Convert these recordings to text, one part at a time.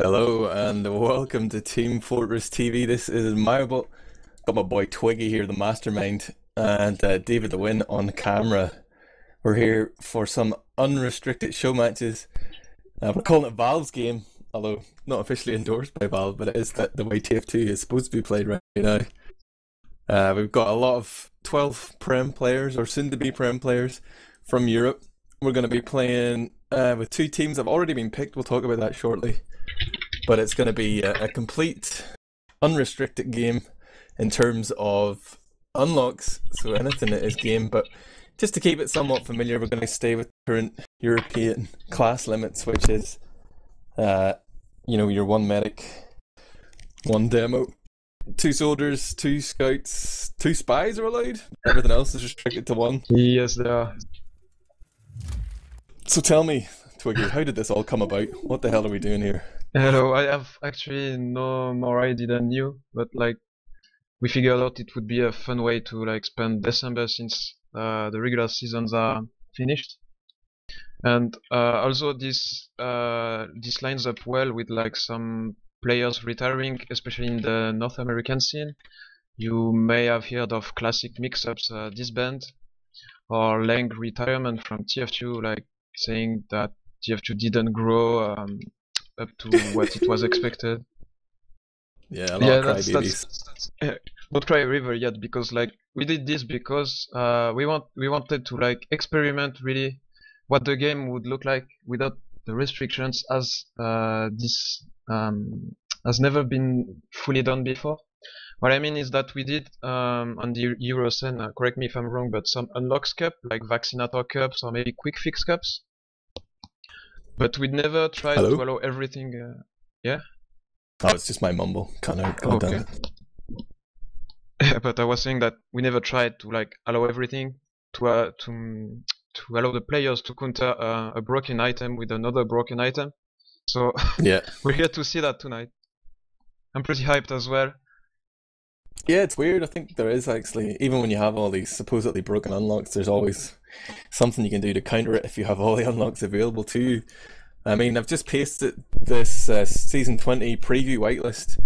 Hello and welcome to Team Fortress TV. This is Admirable. Got my boy Twiggy here, the mastermind, and DavidTheWin on camera. We're here for some unrestricted show matches. We're calling it Valve's game, although not officially endorsed by Valve, but it is the way TF2 is supposed to be played right now. We've got a lot of 12 Prem players, or soon-to-be Prem players, from Europe. We're going to be playing with two teams that have already been picked. We'll talk about that shortly. But it's going to be a complete unrestricted game in terms of unlocks, so anything that is game. But just to keep it somewhat familiar, we're going to stay with current European class limits, which is, your one medic, one demo, two soldiers, two scouts, two spies are allowed. Everything else is restricted to one. Yes, they are. So tell me, Twiggy, how did this all come about? What the hell are we doing here? Hello, I have actually no more idea than you, but we figured out it would be a fun way to spend December since the regular seasons are finished. And also this lines up well with some players retiring, especially in the North American scene. You may have heard of classic mix-ups disband, or Lang retirement from TF2, saying that TF2 didn't grow up to what it was expected. Yeah, a lot of crybabies. Not cry river yet, because we did this because we wanted to experiment really what the game would look like without the restrictions, as this has never been fully done before. What I mean is that we did on the Euro scene, correct me if I'm wrong, but some unlocks cup, like Vaccinator cups or maybe quick fix cups. But we never tried to allow everything. Yeah? Oh, it's just my mumble. Can't okay. But I was saying that we never tried to allow everything to allow the players to counter a broken item with another broken item. So yeah, we're here to see that tonight. I'm pretty hyped as well. Yeah, it's weird. I think there is actually, even when you have all these supposedly broken unlocks, there's always something you can do to counter it if you have all the unlocks available to you. I mean, I've just pasted this Season 20 preview whitelist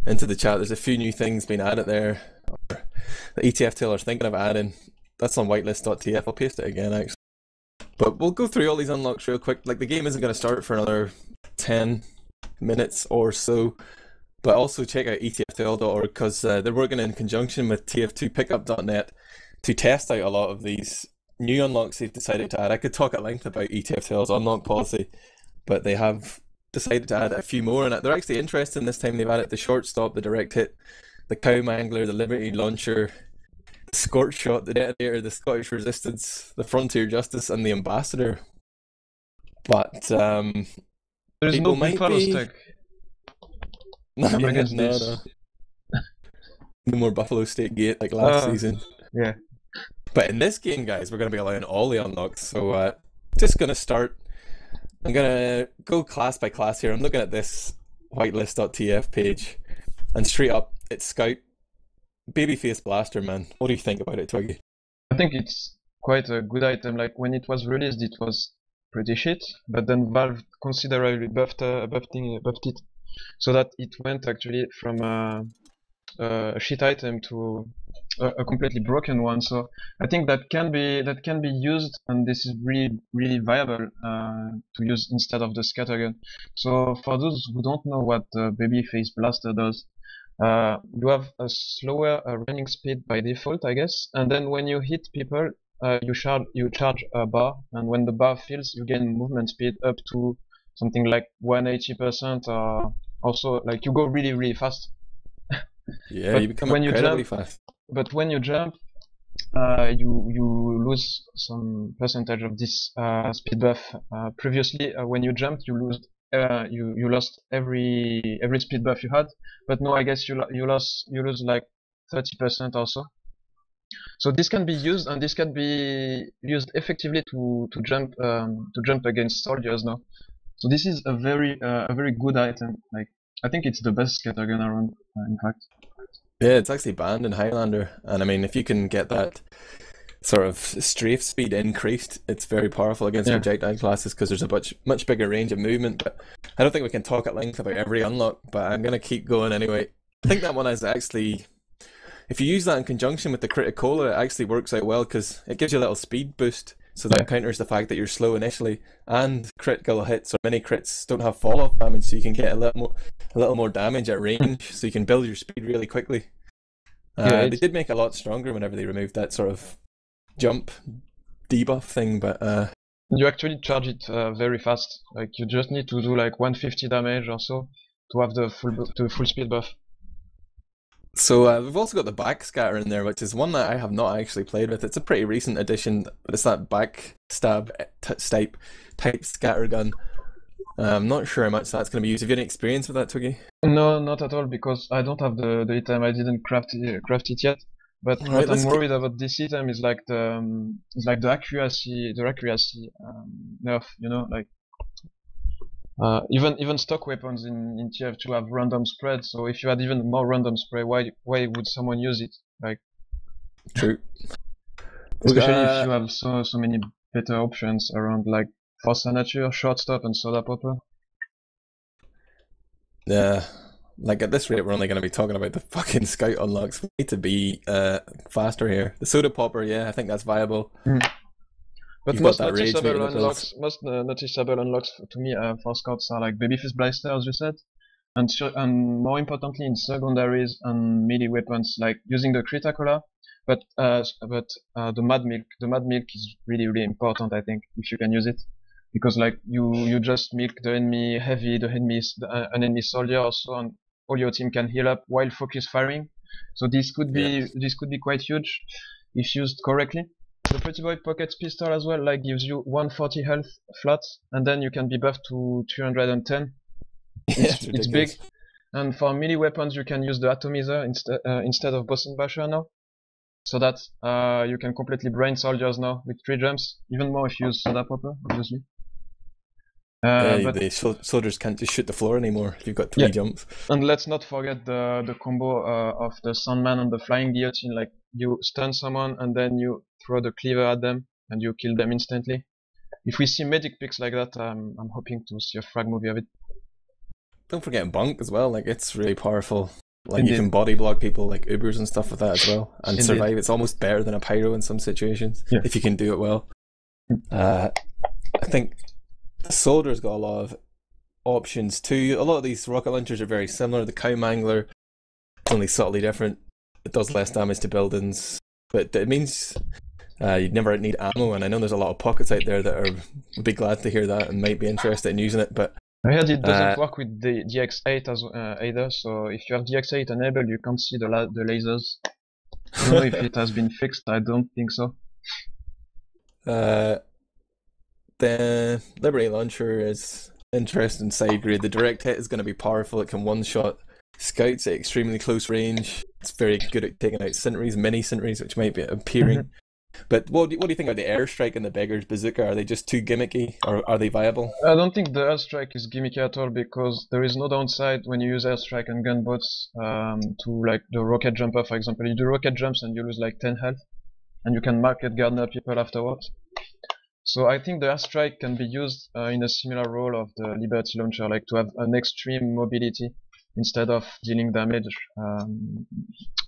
into the chat. There's a few new things being added there. The ETF tailor's thinking of adding. That's on whitelist.tv. I'll paste it again, actually. But we'll go through all these unlocks real quick. The game isn't going to start for another 10 minutes or so. But also check out etftail.org, because they're working in conjunction with tf2pickup.net to test out a lot of these new unlocks they've decided to add. I could talk at length about etftail's unlock policy, but they have decided to add a few more, and they're actually interesting this time. They've added the shortstop, the direct hit, the cow mangler, the Liberty launcher, the scorch shot, the detonator, the Scottish resistance, the frontier justice, and the ambassador. But there's no buffalo stick. No, no more Buffalo State Gate like last season. Yeah. But in this game, guys, we're going to be allowing all the unlocks. So just going to start. I'm going to go class by class here. I'm looking at this whitelist.tf page, and straight up, it's Scout. Babyface Blaster, man. What do you think about it, Twiggy? I think it's quite a good item. When it was released, it was pretty shit, but then Valve considerably buffed it, so that it went actually from a shit item to a completely broken one. So I think that can be used, and this is really viable to use instead of the scattergun. So for those who don't know what the Babyface Blaster does, you have a slower running speed by default, I guess, and then when you hit people, you charge a bar, and when the bar fills, you gain movement speed up to something like 180%, or also you go really fast. Yeah, you become incredibly fast. But when you jump, you lose some percentage of this speed buff. Previously, when you jumped, you lost every speed buff you had, but now I guess you lose 30% or so. So this can be used, and this can be used effectively to jump against soldiers now. So this is a very good item. I think it's the best scattergun around, in fact. Yeah, it's actually banned in Highlander, and I mean, if you can get that sort of strafe speed increased. It's very powerful against Yeah. projectile classes because there's a much bigger range of movement. But I don't think we can talk at length about every unlock, but I'm gonna keep going anyway. I think that one is actually, if you use that in conjunction with the criticola, it actually works out well because it gives you a little speed boost. So that counters the fact that you're slow initially, and critical hits or mini crits don't have fall off damage, so you can get a little more damage at range. So you can build your speed really quickly. Yeah, They did make it a lot stronger whenever they removed that sort of jump debuff thing, but you actually charge it very fast. Like you just need to do like 150 damage or so to have the full speed buff. so we've also got the backscatter in there, which is one that I have not actually played with. It's a pretty recent addition, but it's that backstab type scatter gun. I'm not sure how much that's going to be used. Have you any experience with that, Twiggy? No, not at all, because I don't have the item. I didn't craft it yet. But Right, what I'm worried about this item is like the accuracy nerf. You know, like even stock weapons in TF2 have random spread. So if you had even more random spread, why would someone use it? Like, True. especially if you have so many better options around, like Force Nature, Shortstop, and Soda Popper. Yeah, like at this rate, we're only going to be talking about the fucking scout unlocks. We need to be faster here. The soda popper, yeah, I think that's viable. But You've most got that rage rate in the builds. noticeable unlocks to me for scouts are like Babyface Blaster, as you said, and more importantly in secondaries and melee weapons, like using the Criticola. But the Mad Milk is really important, I think, if you can use it, because like you just milk the enemy heavy, an enemy soldier also, and all your team can heal up while focus firing. So this could be quite huge if used correctly. The Pretty Boy Pocket Pistol as well, like gives you 140 health flat, and then you can be buffed to 310. It's big. And for melee weapons, you can use the Atomizer instead of Boss and Basher now, so that you can completely brain soldiers now with 3 jumps, even more if you use Soda Popper, obviously. But the soldiers can't just shoot the floor anymore if you've got 3 jumps. And let's not forget the combo of the Sandman and the Flying Guillotine. Like you stun someone and then you throw the cleaver at them and you kill them instantly. If we see medic picks like that, I'm hoping to see a frag movie of it. Don't forget Bunk as well. Like it's really powerful. Like Indeed. you can body block people like Ubers and stuff with that as well, and Indeed. survive. It's almost better than a pyro in some situations if you can do it well. I think the soldier's got a lot of options too. A lot of these rocket launchers are very similar. The Cow Mangler is only subtly different. It does less damage to buildings, but it means you'd never need ammo. And I know there's a lot of pockets out there that would be glad to hear that and might be interested in using it. But I heard it doesn't work with the DX8 either. So if you have DX8 enabled, you can't see the lasers. I don't know if it has been fixed. I don't think so. The Liberty Launcher is interesting side grade. The direct hit is going to be powerful. It can one-shot scouts at extremely close range. It's very good at taking out sentries, mini sentries, which might be appearing. But what do you think about the airstrike and the Beggar's Bazooka? Are they just too gimmicky, or are they viable? I don't think the airstrike is gimmicky at all, because there is no downside when you use airstrike and gunboats to like the rocket jumper, for example. You do rocket jumps and you lose like 10 health, and you can market gardener people afterwards. So I think the airstrike can be used in a similar role of the Liberty Launcher, like to have an extreme mobility instead of dealing damage,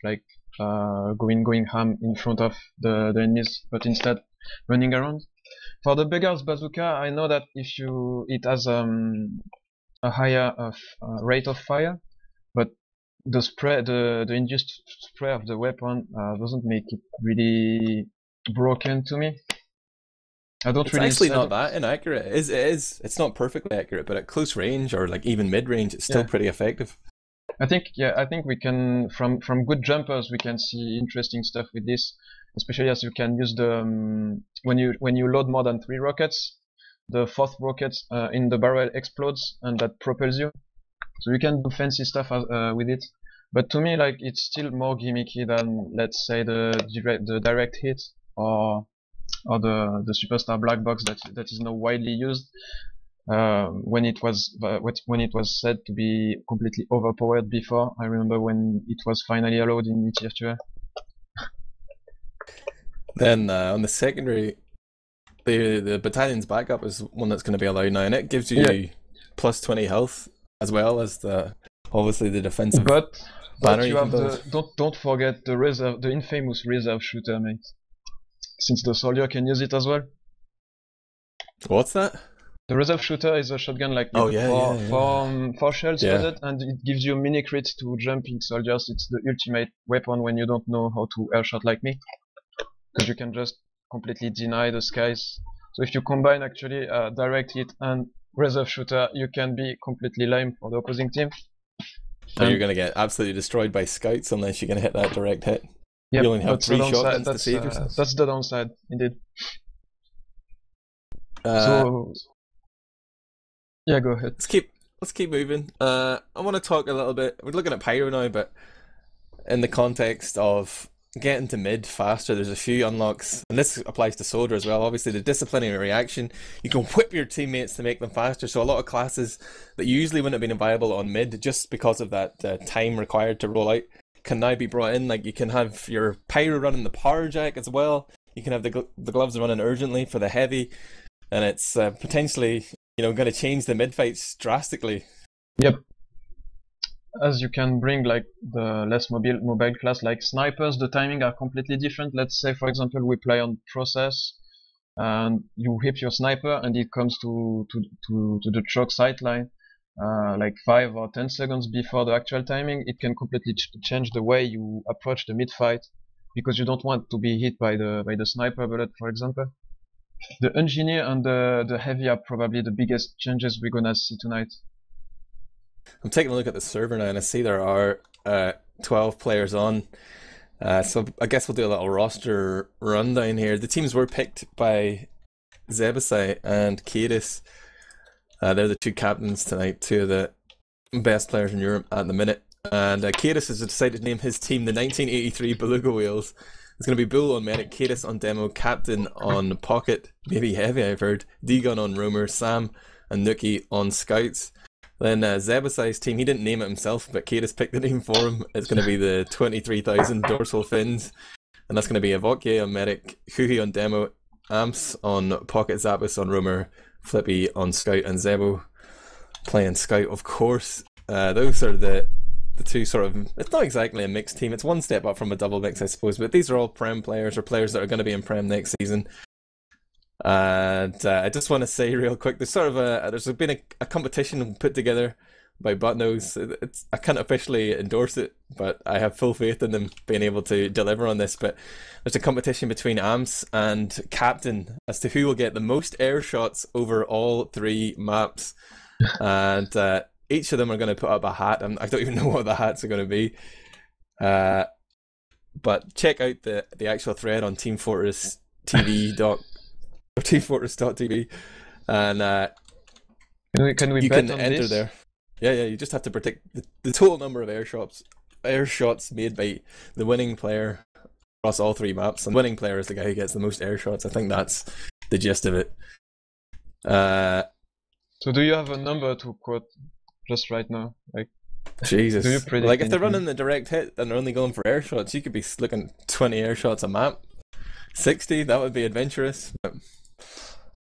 like going ham in front of the enemies, but instead running around. For the Beggar's Bazooka, I know that it has a higher rate of fire, but the induced spray of the weapon doesn't make it really broken to me. It's actually not that inaccurate. It's not perfectly accurate, but at close range or like even mid range, it's still pretty effective. I think we can from good jumpers we can see interesting stuff with this, especially as you can use the when you load more than 3 rockets, the 4th rocket in the barrel explodes and that propels you, so you can do fancy stuff with it. But to me, like, it's still more gimmicky than, let's say, the direct hit or the superstar black box that is now widely used. When it was said to be completely overpowered before. I remember when it was finally allowed in ETF2. Then on the secondary, the battalion's backup is one that's going to be allowed now, and it gives Yeah, you plus 20 health as well as the obviously the defensive banner but you you can have build. the don't forget the reserve, the infamous reserve shooter, mate. Since the soldier can use it as well. What's that? The reserve shooter is a shotgun like Oh with yeah, four, yeah, yeah, four, four shells yeah. loaded, and it gives you mini crits to jumping soldiers. It's the ultimate weapon when you don't know how to airshot like me, because you can just completely deny the skies. So if you combine actually direct hit and reserve shooter, you can be completely lame for the opposing team. Or you're And going to get absolutely destroyed by scouts unless you're going to hit that direct hit. yep, You only have that's the 3 downside. shotguns to save yourself. That's the downside, indeed. Uh, So yeah, go ahead. let's keep moving. I want to talk a little bit. We're looking at Pyro now, but in the context of getting to mid faster, there's a few unlocks, and this applies to Soldier as well. Obviously, the disciplinary reaction, you can whip your teammates to make them faster. So a lot of classes that usually wouldn't have been viable on mid just because of that time required to roll out can now be brought in. Like you can have your Pyro running the Power Jack as well. You can have the gloves running urgently for the heavy, and it's potentially going to change the mid fights drastically. Yep. As you can bring like the less mobile class like snipers, the timing are completely different. Let's say for example we play on process and you hit your sniper and it comes to the choke sightline like 5 or 10 seconds before the actual timing. It can completely change the way you approach the mid fight, because you don't want to be hit by the sniper bullet, for example. The engineer and the heavy are probably the biggest changes we're gonna see tonight. I'm taking a look at the server now, and I see there are 12 players on. So I guess we'll do a little roster rundown here. The teams were picked by Zebasai and Kadis. They're the 2 captains tonight, 2 of the best players in Europe at the minute. And Kadis has decided to name his team the 1983 Beluga Whales. It's going to be Bull on Medic, Kadis on Demo, Captain on Pocket, maybe Heavy I've heard, D-Gun on Roamer, Sam and Nuki on Scouts. Then Zebasai's team, he didn't name it himself, but Kadis picked the name for him. It's going to be the 23,000 Dorsal Fins. And that's going to be Avokia on Medic, Huhi on Demo, Amps on Pocket, Zappis on Roamer, Flippy on Scout, and Zebo playing Scout, of course. Those are the 2 sort of, it's not exactly a mixed team, it's one step up from a double mix I suppose, but these are all Prem players or players that are going to be in Prem next season. And I just want to say real quick, there's sort of there's been a competition put together by Buttnose. I can't officially endorse it, but I have full faith in them being able to deliver on this. But there's a competition between Amps and Captain as to who will get the most air shots over all 3 maps. And each of them are going to put up a hat. I don't even know what the hats are going to be. But check out the actual thread on teamfortress.tv, and Can we you bet can on enter this? there. Yeah, you just have to predict the total number of air shots made by the winning player across all 3 maps. And the winning player is the guy who gets the most air shots. I think that's the gist of it. So do you have a number to quote just right now? Like, Jesus. do you predict Like if they're anything? running the direct hit and they're only going for air shots, you could be looking 20 air shots a map. 60, that would be adventurous. But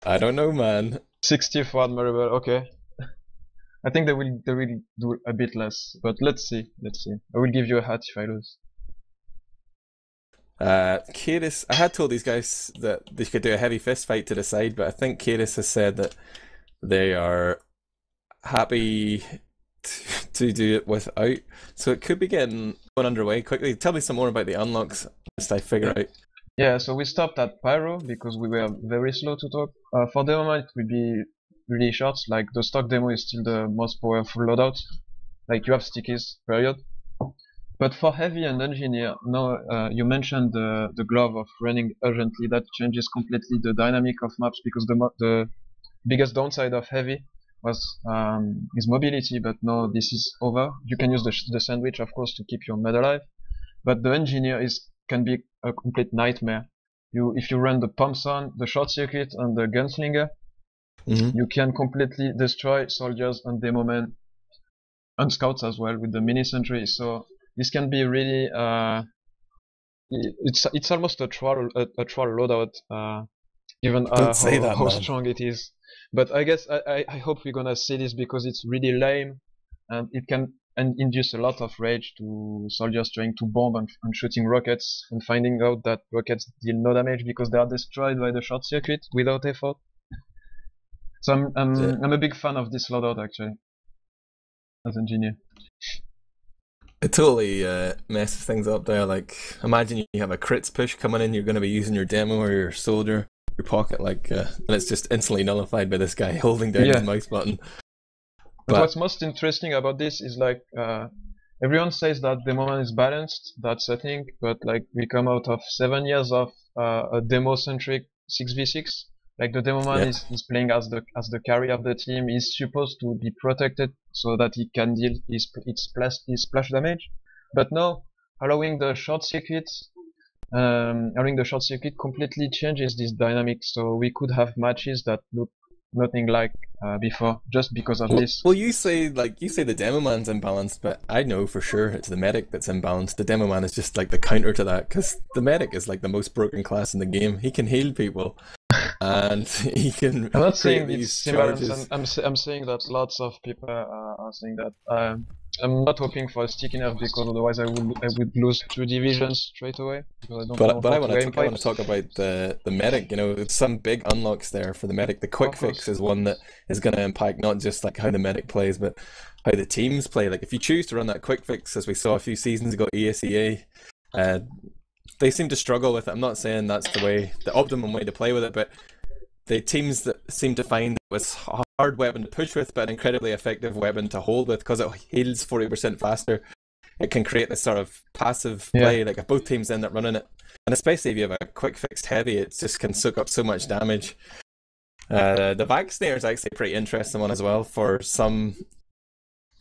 I don't know, man. 60 for Admirable, okay. I think they will do a bit less, but let's see. I will give you a hat if I lose. Kadis, I had told these guys that they could do a heavy fist fight to decide, but I think Kadis has said that they are happy to do it without. So it could be going underway quickly. Tell me some more about the unlocks as I figure out. Yeah, so we stopped at Pyro because we were very slow to talk. For the moment, it will be really short. Like the stock demo is still the most powerful loadout. Like you have stickies, period. But for heavy and engineer, now you mentioned the glove of running urgently. That changes completely the dynamic of maps, because the biggest downside of heavy was his mobility, but now this is over. You can use the sandwich, of course, to keep your med alive, but the engineer can be a complete nightmare. If you run the pumps on, the short circuit, and the gunslinger, you can completely destroy soldiers and demo men and scouts as well with the mini sentry. So this can be really it's almost a troll loadout, even Don't say how that, man. strong it is. But I guess I hope we're gonna see this because it's really lame, and it can induce a lot of rage to soldiers trying to bomb and shooting rockets and finding out that rockets deal no damage because they are destroyed by the short circuit without effort. So I'm a big fan of this loadout actually, as engineer. It totally messes things up there. Like, imagine you have a crits push coming in, you're going to be using your demo or your soldier, your pocket, like, and it's just instantly nullified by this guy holding down his mouse button. But what's most interesting about this is like everyone says that demo man is balanced, that's a thing, but like we come out of 7 years of a demo centric 6v6. Like the demo man is playing as the carry of the team. He's supposed to be protected so that he can deal his splash damage. But no, allowing the short circuit completely changes this dynamic. So we could have matches that look nothing like before just because of this. Well, you say the demo man's imbalanced, but I know for sure it's the medic that's imbalanced. The demo man is just like the counter to that, because the medic is like the most broken class in the game. He can heal people, and he can. I'm not saying these it's imbalanced. I'm saying that lots of people are saying that. I'm not hoping for a sticky nerf because otherwise I would lose 2 divisions straight away. But I want to talk about the medic. You know, some big unlocks there for the medic. The quick fix is one that is going to impact not just like how the medic plays, but how the teams play. Like if you choose to run that quick fix, as we saw a few seasons ago, ESEA, they seem to struggle with it. I'm not saying that's the optimum way to play with it, but the teams that seem to find it was a hard weapon to push with, but an incredibly effective weapon to hold with, because it heals 40% faster. It can create this sort of passive play, like if both teams end up running it, and especially if you have a quick fixed heavy, it just can soak up so much damage. The back snare is actually a pretty interesting one as well for some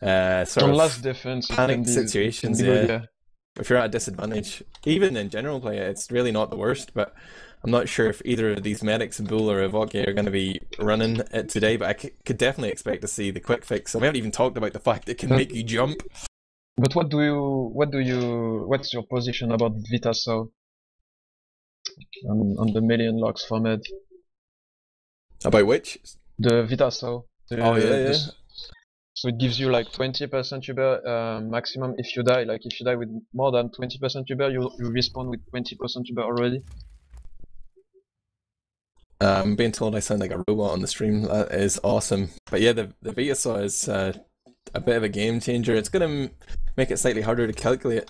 sort of last defense panic situations. If you're at a disadvantage, even in general play, it's really not the worst, but I'm not sure if either of these medics, Bull or Evoke, are going to be running it today, but I could definitely expect to see the quick fix. And we haven't even talked about the fact it can make you jump. But what's your position about Vitaso on the million locks format? About which? The Vitaso. So it gives you like 20% Uber maximum if you die. Like if you die with more than 20% Uber, you respawn with 20% Uber already. I'm being told I sound like a robot on the stream. That is awesome. But yeah, the Vitasaw is a bit of a game changer. It's going to make it slightly harder to calculate